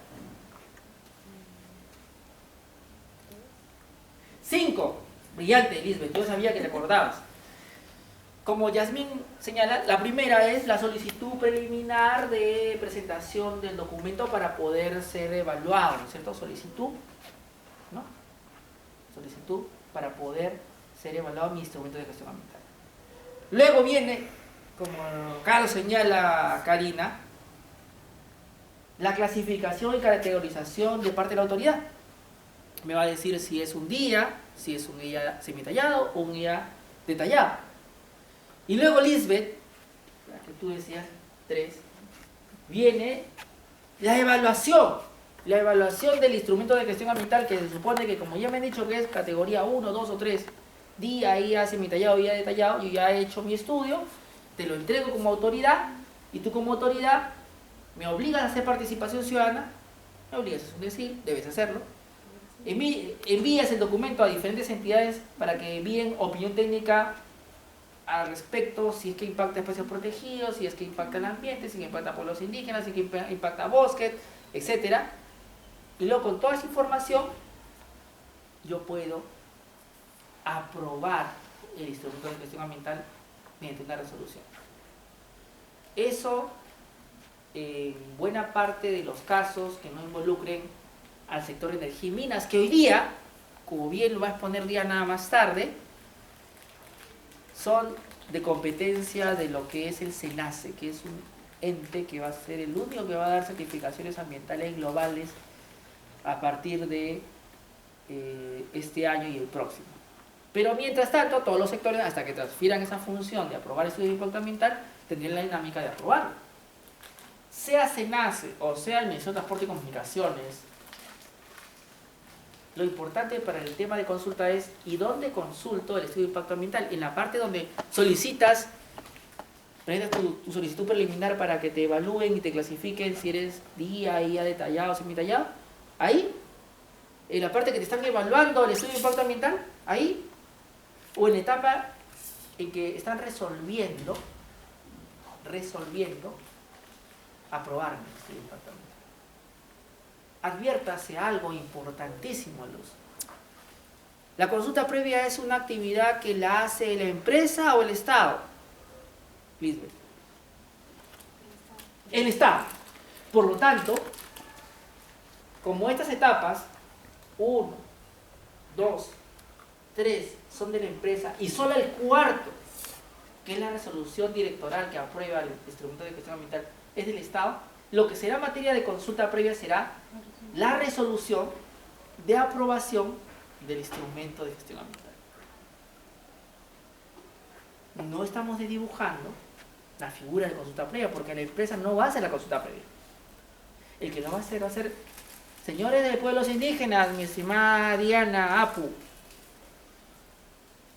Speaker 1: 5. Brillante, Lisbeth, yo sabía que te acordabas. Como Yasmín señala, la primera es la solicitud preliminar de presentación del documento para poder ser evaluado, ¿no es cierto? Solicitud, ¿no? Solicitud para poder ser evaluado mi instrumento de gestión ambiental. Luego viene, como acá lo señala Karina, la clasificación y categorización de parte de la autoridad. Me va a decir si es un día, si es un guía semitallado o un guía detallado. Y luego, Lisbeth, la que tú decías, 3, viene la evaluación del instrumento de gestión ambiental, que se supone que, como ya me han dicho, que es categoría 1, 2 o 3, día, guía semitallado, guía detallado. Yo ya he hecho mi estudio, te lo entrego como autoridad, y tú como autoridad me obligas a hacer participación ciudadana, me obligas, es decir, debes hacerlo. Envías el documento a diferentes entidades para que envíen opinión técnica al respecto, si es que impacta espacios protegidos, si es que impacta el ambiente, si es que impacta a pueblos indígenas, si es que impacta bosques, etc. Y luego, con toda esa información, yo puedo aprobar el instrumento de gestión ambiental mediante una resolución. Eso, en buena parte de los casos que no involucren al sector de energía y minas, que hoy día, como bien lo va a exponer Diana más tarde, son de competencia de lo que es el SENACE, que es un ente que va a ser el único que va a dar certificaciones ambientales globales a partir de este año y el próximo. Pero mientras tanto, todos los sectores, hasta que transfieran esa función de aprobar el estudio de impacto ambiental, tendrían la dinámica de aprobarlo. Sea SENACE o sea el Ministerio de Transporte y Comunicaciones, lo importante para el tema de consulta es ¿y dónde consulto el estudio de impacto ambiental? En la parte donde solicitas, presentas tu solicitud preliminar para que te evalúen y te clasifiquen si eres día detallado, semitallado. Ahí, en la parte que te están evaluando el estudio de impacto ambiental, ahí, o en la etapa en que están resolviendo aprobarme el estudio de impacto ambiental. Adviértase algo importantísimo, Luz. La consulta previa es una actividad que la hace la empresa o el Estado. Lisbeth. El Estado. Por lo tanto, como estas etapas, 1, 2, 3 son de la empresa y solo el cuarto, que es la resolución directoral que aprueba el instrumento de gestión ambiental, es del Estado, lo que será materia de consulta previa será la resolución de aprobación del instrumento de gestión ambiental. No estamos dibujando la figura de consulta previa, porque la empresa no va a hacer la consulta previa. El que lo va a hacer, señores de pueblos indígenas, mi estimada Diana, Apu,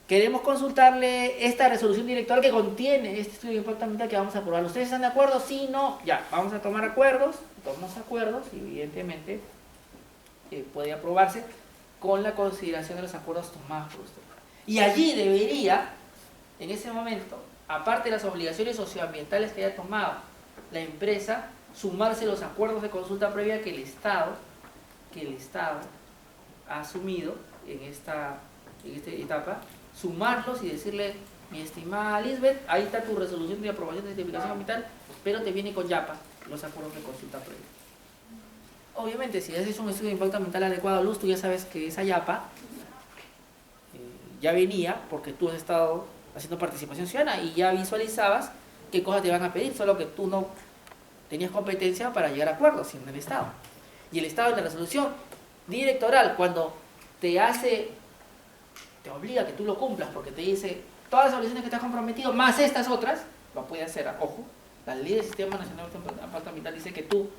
Speaker 1: queremos consultarle esta resolución directoral que contiene este estudio de impacto ambiental que vamos a aprobar. ¿Ustedes están de acuerdo? Sí, no, ya, vamos a tomar acuerdos, tomamos acuerdos y evidentemente puede aprobarse con la consideración de los acuerdos tomados por usted. Y allí debería, en ese momento, aparte de las obligaciones socioambientales que haya tomado la empresa, sumarse los acuerdos de consulta previa que el Estado ha asumido en esta en esta etapa, sumarlos y decirle, mi estimada Lisbeth, ahí está tu resolución de aprobación de certificación ambiental, pero te viene con YAPA, los acuerdos de consulta previa. Obviamente, si haces un estudio de impacto ambiental adecuado a luz, tú ya sabes que esa YAPA ya venía porque tú has estado haciendo participación ciudadana y ya visualizabas qué cosas te van a pedir, solo que tú no tenías competencia para llegar a acuerdos sin el Estado. Y el Estado en la resolución directoral, cuando te obliga a que tú lo cumplas, porque te dice todas las obligaciones que te has comprometido, más estas otras, lo puede hacer, ojo, la ley del Sistema Nacional de Impacto Ambiental dice que tú,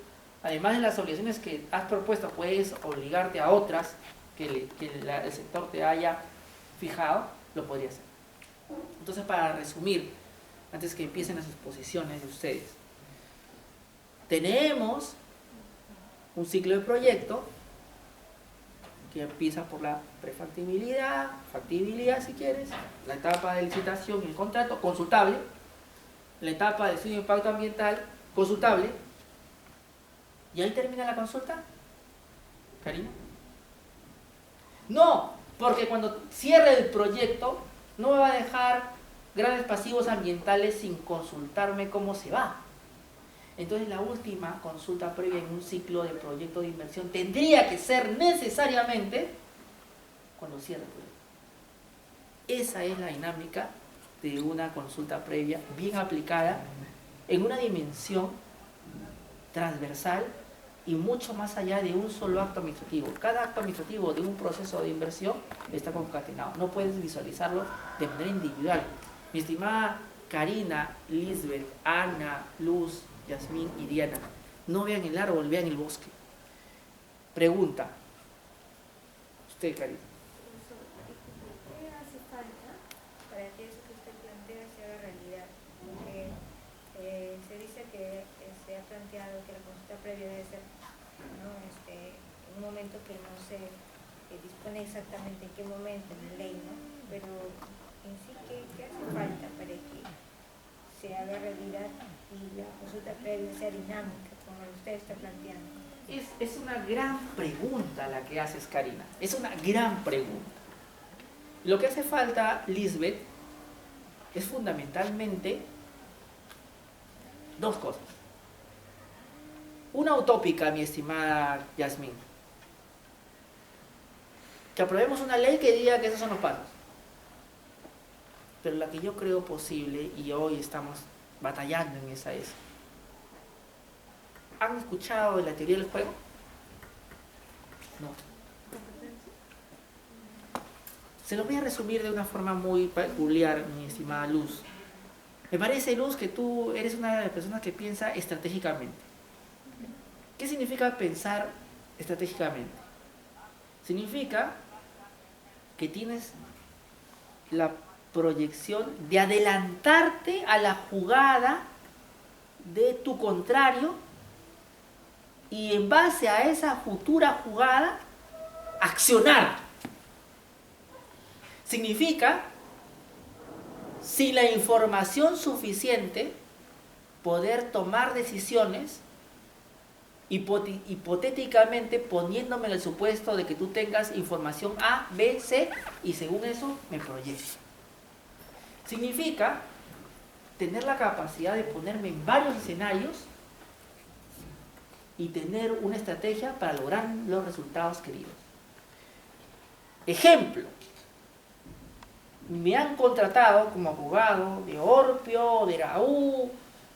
Speaker 1: además de las obligaciones que has propuesto, puedes obligarte a otras que el sector te haya fijado, lo podría hacer. Entonces, para resumir, antes que empiecen las exposiciones de ustedes, tenemos un ciclo de proyecto que empieza por la prefactibilidad, factibilidad si quieres, la etapa de licitación y el contrato, consultable, la etapa de estudio de impacto ambiental, consultable, y ahí termina la consulta, Karina. No, porque cuando cierre el proyecto no me va a dejar grandes pasivos ambientales sin consultarme cómo se va. Entonces la última consulta previa en un ciclo de proyecto de inversión tendría que ser necesariamente cuando cierre el proyecto. Esa es la dinámica de una consulta previa bien aplicada en una dimensión transversal y mucho más allá de un solo acto administrativo. Cada acto administrativo de un proceso de inversión está concatenado. No puedes visualizarlo de manera individual. Mi estimada Karina, Lisbeth, Ana, Luz, Yasmín y Diana, no vean el árbol, vean el bosque. Pregunta. Usted, Karina.
Speaker 4: ¿Qué hace falta para que eso que usted plantea se haga realidad? Porque se dice que se ha planteado que la consulta previa debe ser, ¿no? En un momento que no se dispone exactamente en qué momento en la ley, ¿no? Pero en sí, ¿qué hace falta para que se haga realidad y la consulta previa sea dinámica, como usted está planteando?
Speaker 1: Es una gran pregunta la que haces, Karina. Es una gran pregunta. Lo que hace falta, Lisbeth, es fundamentalmente dos cosas. Una utópica, mi estimada Yasmín. Que aprobemos una ley que diga que esos son los pasos. Pero la que yo creo posible, y hoy estamos batallando en esa es. ¿Han escuchado de la teoría del juego? No. Se lo voy a resumir de una forma muy peculiar, mi estimada Luz. Me parece, Luz, que tú eres una de las personas que piensa estratégicamente. ¿Qué significa pensar estratégicamente? Significa que tienes la proyección de adelantarte a la jugada de tu contrario y en base a esa futura jugada accionar. Significa, sin la información suficiente, poder tomar decisiones hipotéticamente poniéndome en el supuesto de que tú tengas información A, B, C y según eso me proyecto. Significa tener la capacidad de ponerme en varios escenarios y tener una estrategia para lograr los resultados queridos. Ejemplo, me han contratado como abogado de Orpio, de RAU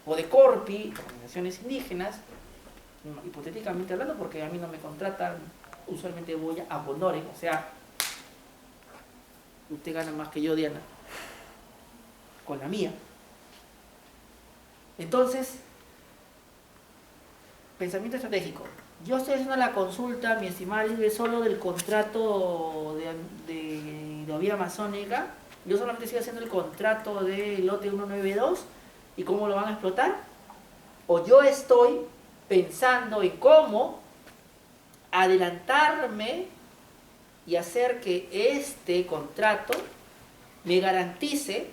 Speaker 1: o de Corpi, organizaciones indígenas, hipotéticamente hablando, porque a mí no me contratan, usualmente voy a honorem, o sea, usted gana más que yo, Diana, con la mía. Entonces, pensamiento estratégico. Yo estoy haciendo la consulta, mi estimada Libre, solo del contrato de hidrovía amazónica. Yo solamente estoy haciendo el contrato del lote 192 y cómo lo van a explotar. O yo estoy pensando en cómo adelantarme y hacer que este contrato me garantice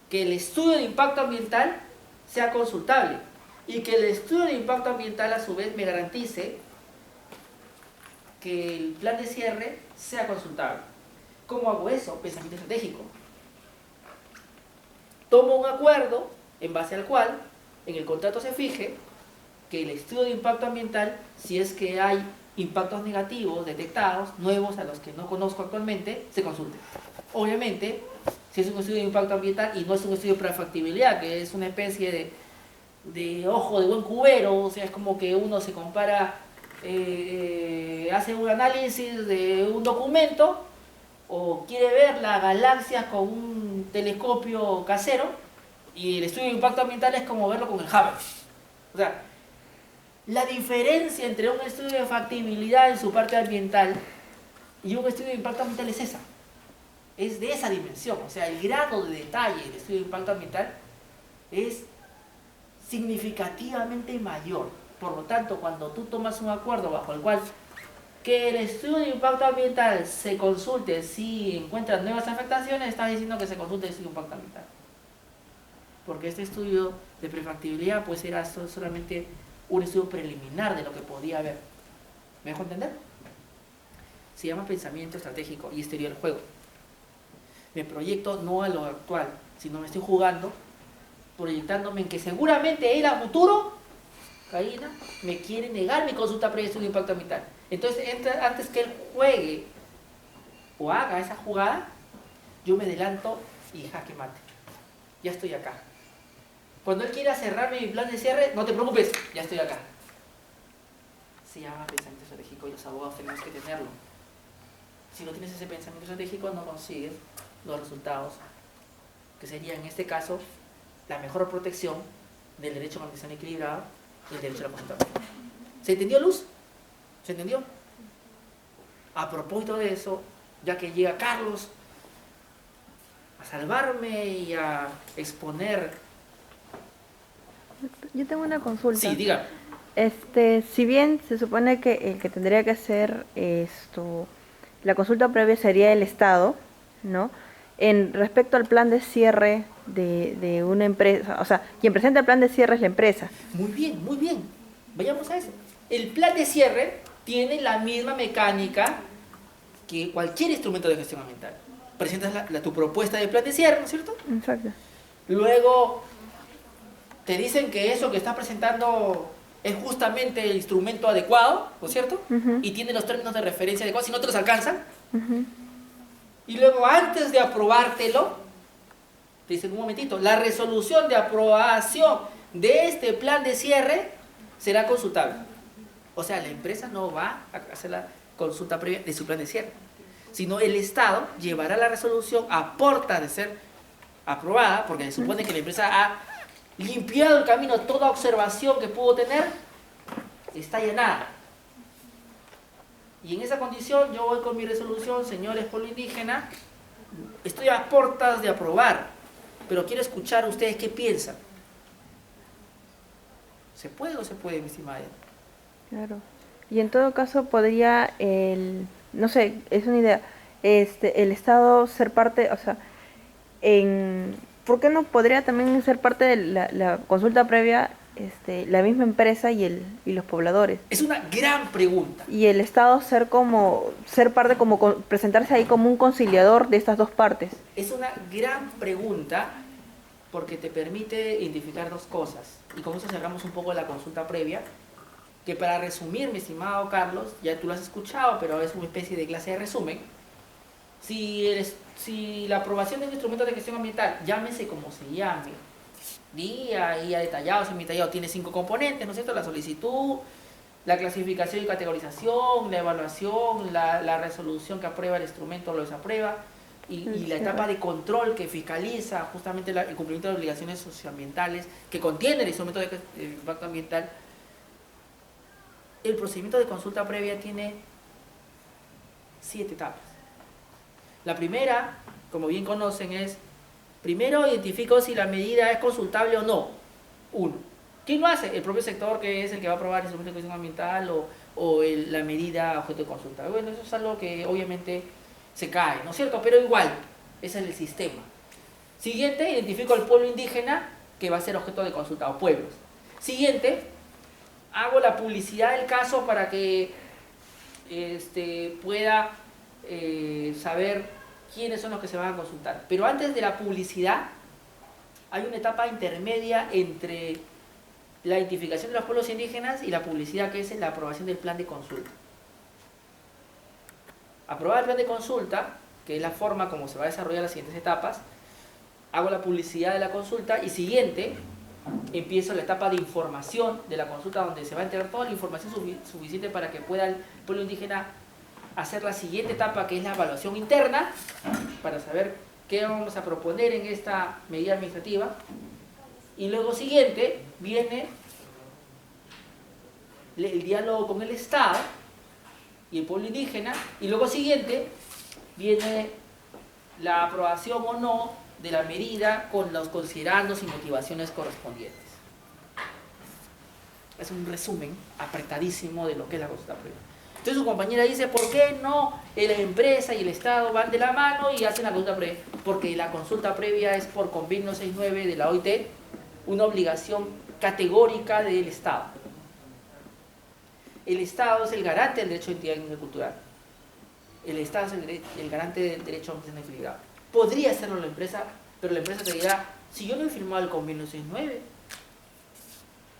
Speaker 1: que el estudio de impacto ambiental sea consultable y que el estudio de impacto ambiental a su vez me garantice que el plan de cierre sea consultable. ¿Cómo hago eso? Pensamiento estratégico. Tomo un acuerdo en base al cual en el contrato se fije que el estudio de impacto ambiental, si es que hay impactos negativos detectados, nuevos a los que no conozco actualmente, se consulte. Obviamente, si es un estudio de impacto ambiental y no es un estudio de prefactibilidad, que es una especie de ojo de buen cubero, o sea, es como que uno se compara, hace un análisis de un documento o quiere ver la galaxia con un telescopio casero, y el estudio de impacto ambiental es como verlo con el Hubble. O sea, la diferencia entre un estudio de factibilidad en su parte ambiental y un estudio de impacto ambiental es esa. Es de esa dimensión. O sea, el grado de detalle del estudio de impacto ambiental es significativamente mayor. Por lo tanto, cuando tú tomas un acuerdo bajo el cual que el estudio de impacto ambiental se consulte si encuentran nuevas afectaciones, estás diciendo que se consulte el estudio de impacto ambiental. Porque este estudio de prefactibilidad pues era solamente un estudio preliminar de lo que podía haber. ¿Me dejo entender? Se llama pensamiento estratégico y exterior del juego. Me proyecto no a lo actual, sino me estoy jugando, proyectándome en que seguramente él a futuro, Karina, me quiere negar mi consulta previa de estudio de impacto ambiental. Entonces, antes que él juegue o haga esa jugada, yo me adelanto y jaque mate. Ya estoy acá. Cuando él quiera cerrarme mi plan de cierre, no te preocupes, ya estoy acá. Se llama pensamiento estratégico y los abogados tenemos que tenerlo. Si no tienes ese pensamiento estratégico, no consigues los resultados, que sería en este caso la mejor protección del derecho a una condición equilibrada y el derecho a la consulta. ¿Se entendió, Luz? ¿Se entendió? A propósito de eso, ya que llega Carlos a salvarme y a exponer.
Speaker 3: Yo tengo una consulta.
Speaker 1: Sí, diga.
Speaker 3: Si bien se supone que el que tendría que hacer la consulta previa sería el Estado, ¿no? En respecto al plan de cierre de una empresa, o sea, quien presenta el plan de cierre es la empresa.
Speaker 1: Muy bien, muy bien. Vayamos a eso. El plan de cierre tiene la misma mecánica que cualquier instrumento de gestión ambiental. Presentas tu propuesta de plan de cierre, ¿no es cierto?
Speaker 3: Exacto.
Speaker 1: Luego te dicen que eso que estás presentando es justamente el instrumento adecuado, ¿no es cierto? Y tiene los términos de referencia adecuados, si no te los alcanzan. Y luego, antes de aprobártelo, te dicen un momentito, la resolución de aprobación de este plan de cierre será consultable. O sea, la empresa no va a hacer la consulta previa de su plan de cierre, sino el Estado llevará la resolución a portas de ser aprobada, porque se supone que la empresa ha limpiado el camino, toda observación que pudo tener está llenada. Y en esa condición yo voy con mi resolución, señores pueblo indígena, estoy a portas de aprobar, pero quiero escuchar a ustedes qué piensan. ¿Se puede o se puede, mi estimada?
Speaker 3: Claro. Y en todo caso podría no sé, es una idea, el Estado ser parte, o sea, ¿por qué no podría también ser parte de la consulta previa la misma empresa y los pobladores?
Speaker 1: Es una gran pregunta.
Speaker 3: Y el Estado ser parte, presentarse ahí como un conciliador de estas dos partes.
Speaker 1: Es una gran pregunta porque te permite identificar dos cosas. Y con eso cerramos un poco la consulta previa, que para resumir, mi estimado Carlos, ya tú lo has escuchado, pero es una especie de clase de resumen. Si la aprobación de un instrumento de gestión ambiental, llámese como se llame, día y detallado, semi-detallado, tiene 5 componentes, ¿no es cierto? La solicitud, la clasificación y categorización, la evaluación, la resolución que aprueba el instrumento o lo desaprueba, y la etapa de control que fiscaliza justamente el cumplimiento de obligaciones socioambientales que contiene el instrumento de impacto ambiental. El procedimiento de consulta previa tiene 7 etapas. La primera, como bien conocen, es: primero identifico si la medida es consultable o no. 1. ¿Quién lo hace? El propio sector, que es el que va a aprobar el instrumento de gestión ambiental o la medida objeto de consulta. Bueno, eso es algo que obviamente se cae, ¿no es cierto? Pero igual, ese es el sistema. Siguiente, identifico al pueblo indígena que va a ser objeto de consulta, o pueblos. Siguiente, hago la publicidad del caso para que pueda saber quiénes son los que se van a consultar. Pero antes de la publicidad, hay una etapa intermedia entre la identificación de los pueblos indígenas y la publicidad, que es la aprobación del plan de consulta. Aprobar el plan de consulta, que es la forma como se va a desarrollar las siguientes etapas, hago la publicidad de la consulta y siguiente, empiezo la etapa de información de la consulta, donde se va a entregar toda la información suficiente para que pueda el pueblo indígena hacer la siguiente etapa, que es la evaluación interna, para saber qué vamos a proponer en esta medida administrativa. Y luego siguiente viene el diálogo con el Estado y el pueblo indígena, y luego siguiente viene la aprobación o no de la medida con los considerandos y motivaciones correspondientes. Es un resumen apretadísimo de lo que es la consulta previa. Entonces su compañera dice, ¿por qué no la empresa y el Estado van de la mano y hacen la consulta previa? Porque la consulta previa es por convenio 69 de la OIT, una obligación categórica del Estado. El Estado es el garante del derecho de identidad cultural. El Estado es el garante del derecho a una felicidad. Podría hacerlo la empresa, pero la empresa te dirá, si yo no he firmado el convenio 69,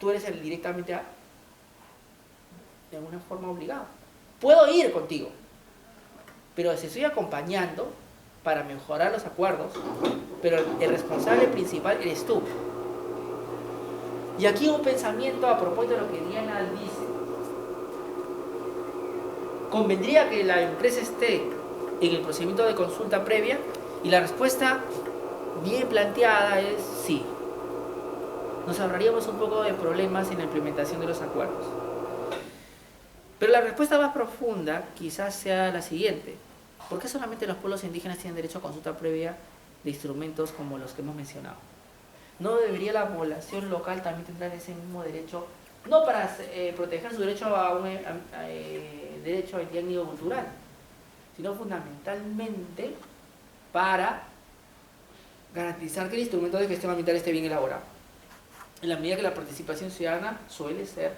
Speaker 1: tú eres directamente de alguna forma obligado. Puedo ir contigo, pero si estoy acompañando para mejorar los acuerdos, pero el responsable principal eres tú. Y aquí un pensamiento a propósito de lo que Diana dice. ¿Convendría que la empresa esté en el procedimiento de consulta previa? Y la respuesta bien planteada es sí. Nos ahorraríamos un poco de problemas en la implementación de los acuerdos. Pero la respuesta más profunda quizás sea la siguiente. ¿Por qué solamente los pueblos indígenas tienen derecho a consulta previa de instrumentos como los que hemos mencionado? ¿No debería la población local también tener ese mismo derecho? No para proteger su derecho a un derecho a identidad cultural, sino fundamentalmente para garantizar que el instrumento de gestión ambiental esté bien elaborado. En la medida que la participación ciudadana suele ser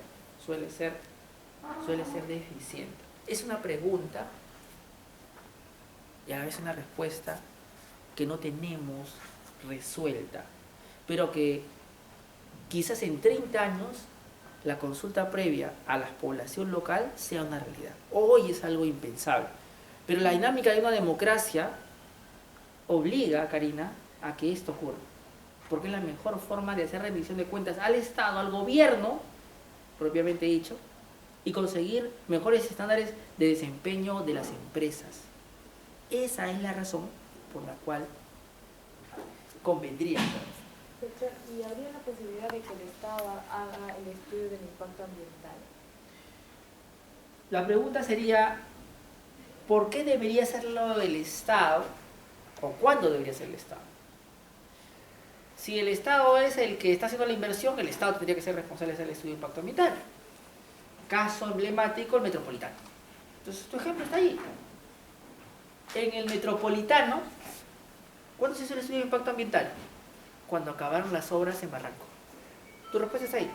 Speaker 1: deficiente. Es una pregunta y a la vez una respuesta que no tenemos resuelta, pero que quizás en 30 años la consulta previa a la población local sea una realidad. Hoy es algo impensable, pero la dinámica de una democracia obliga, Karina, a que esto ocurra, porque es la mejor forma de hacer rendición de cuentas al Estado, al gobierno, propiamente dicho, y conseguir mejores estándares de desempeño de las empresas. Esa es la razón por la cual convendría.
Speaker 5: Doctor, ¿y habría la posibilidad de que el Estado haga el estudio del impacto ambiental?
Speaker 1: La pregunta sería, ¿por qué debería hacerlo el Estado? ¿O cuándo debería ser el Estado? Si el Estado es el que está haciendo la inversión, el Estado tendría que ser responsable de hacer el estudio de impacto ambiental. Caso emblemático, el Metropolitano. Entonces, tu ejemplo está ahí. En el Metropolitano, ¿cuándo se hizo el estudio de impacto ambiental? Cuando acabaron las obras en Barranco. Tu respuesta está ahí.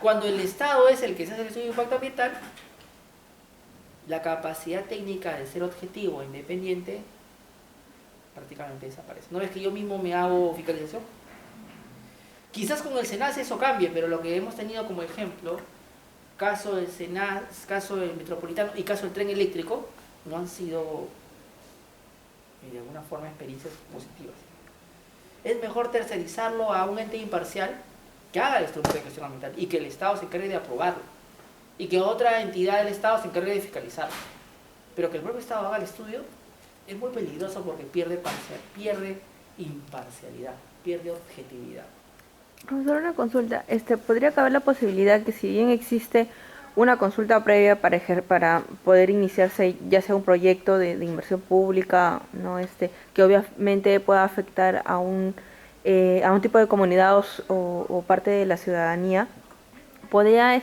Speaker 1: Cuando el Estado es el que se hace el estudio de impacto ambiental, la capacidad técnica de ser objetivo e independiente prácticamente desaparece. ¿No ves que yo mismo me hago fiscalización? Quizás con el SENACE eso cambie, pero lo que hemos tenido como ejemplo, caso del SENACE, caso del Metropolitano y caso del tren eléctrico, no han sido de alguna forma experiencias positivas. Es mejor tercerizarlo a un ente imparcial que haga el instrumento de gestión ambiental y que el Estado se encargue de aprobarlo y que otra entidad del Estado se encargue de fiscalizarlo. Pero que el propio Estado haga el estudio es muy peligroso porque pierde imparcialidad, pierde objetividad.
Speaker 3: Profesor, una consulta. ¿Podría caber la posibilidad que si bien existe una consulta previa para poder iniciarse ya sea un proyecto de inversión pública, ¿no? Que obviamente pueda afectar a un tipo de comunidad o parte de la ciudadanía, podría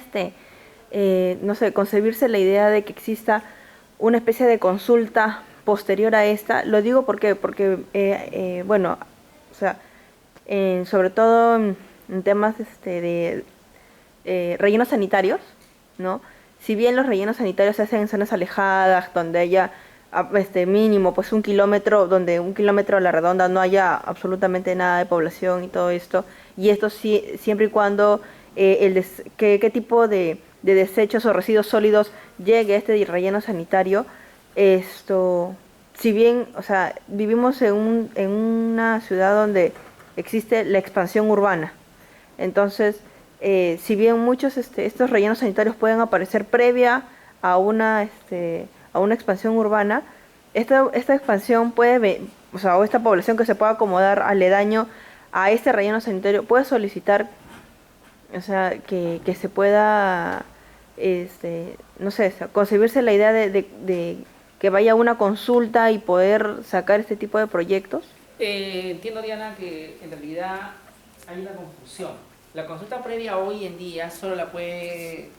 Speaker 3: no sé, concebirse la idea de que exista una especie de consulta posterior a esta? Lo digo porque bueno, o sea, sobre todo en temas de rellenos sanitarios, ¿no? Si bien los rellenos sanitarios se hacen en zonas alejadas, donde haya mínimo, pues 1 kilómetro, donde 1 kilómetro a la redonda no haya absolutamente nada de población y todo esto. Y esto sí, siempre y cuando qué tipo de desechos o residuos sólidos llegue a este relleno sanitario. Esto, si bien, o sea, vivimos en una ciudad donde existe la expansión urbana, entonces, si bien muchos estos rellenos sanitarios pueden aparecer previa a una expansión urbana, esta expansión o sea, o esta población que se pueda acomodar aledaño a este relleno sanitario puede solicitar, o sea, que se pueda, no sé, o sea, concebirse la idea de que vaya a una consulta y poder sacar este tipo de proyectos.
Speaker 1: Entiendo, Diana, que en realidad hay una confusión. La consulta previa hoy en día solo la puede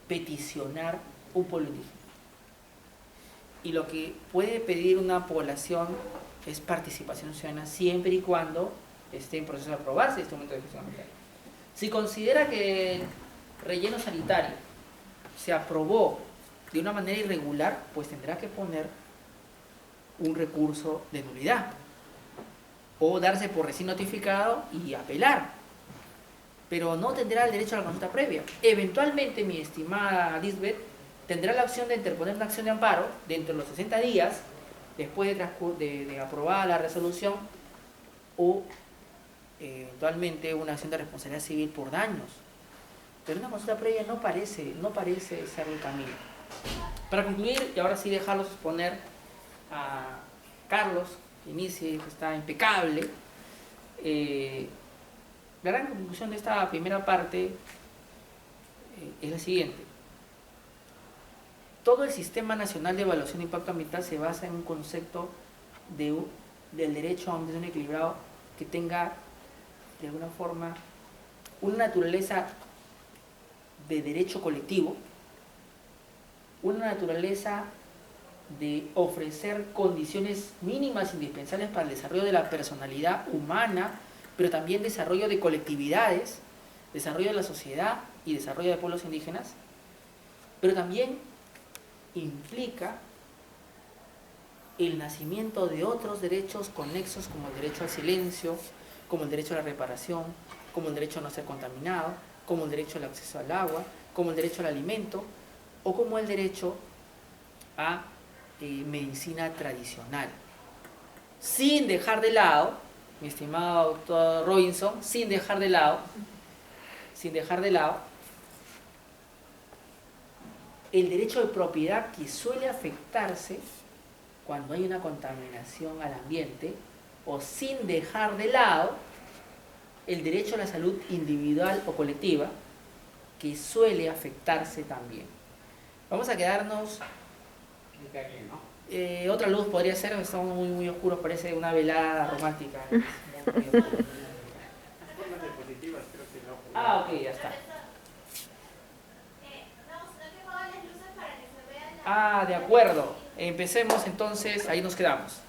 Speaker 1: peticionar un pueblo indígena. Y lo que puede pedir una población es participación ciudadana siempre y cuando esté en proceso de aprobarse este momento de gestión ambiental. Si considera que el relleno sanitario se aprobó de una manera irregular, pues tendrá que poner un recurso de nulidad o darse por recién notificado y apelar, pero no tendrá el derecho a la consulta previa. Eventualmente, mi estimada Lisbeth, tendrá la opción de interponer una acción de amparo dentro de los 60 días después de aprobada la resolución, o eventualmente una acción de responsabilidad civil por daños. Pero una consulta previa no parece ser el camino. Para concluir, y ahora sí dejarlos exponer a Carlos, que inicie, que está impecable, la gran conclusión de esta primera parte es la siguiente. Todo el Sistema Nacional de Evaluación de Impacto Ambiental se basa en un concepto del derecho a un desarrollo equilibrado que tenga, de alguna forma, una naturaleza de derecho colectivo, una naturaleza de ofrecer condiciones mínimas indispensables para el desarrollo de la personalidad humana, pero también desarrollo de colectividades, desarrollo de la sociedad y desarrollo de pueblos indígenas, pero también implica el nacimiento de otros derechos conexos, como el derecho al silencio, como el derecho a la reparación, como el derecho a no ser contaminado, como el derecho al acceso al agua, como el derecho al alimento, o como el derecho a medicina tradicional. Sin dejar de lado, mi estimado doctor Robinson, sin dejar de lado el derecho de propiedad, que suele afectarse cuando hay una contaminación al ambiente, o sin dejar de lado el derecho a la salud individual o colectiva, que suele afectarse también. Vamos a quedarnos... otra luz podría ser, estamos muy oscuros, parece una velada romántica. Ah, ok, ya está. Ah, de acuerdo. Empecemos entonces, ahí nos quedamos.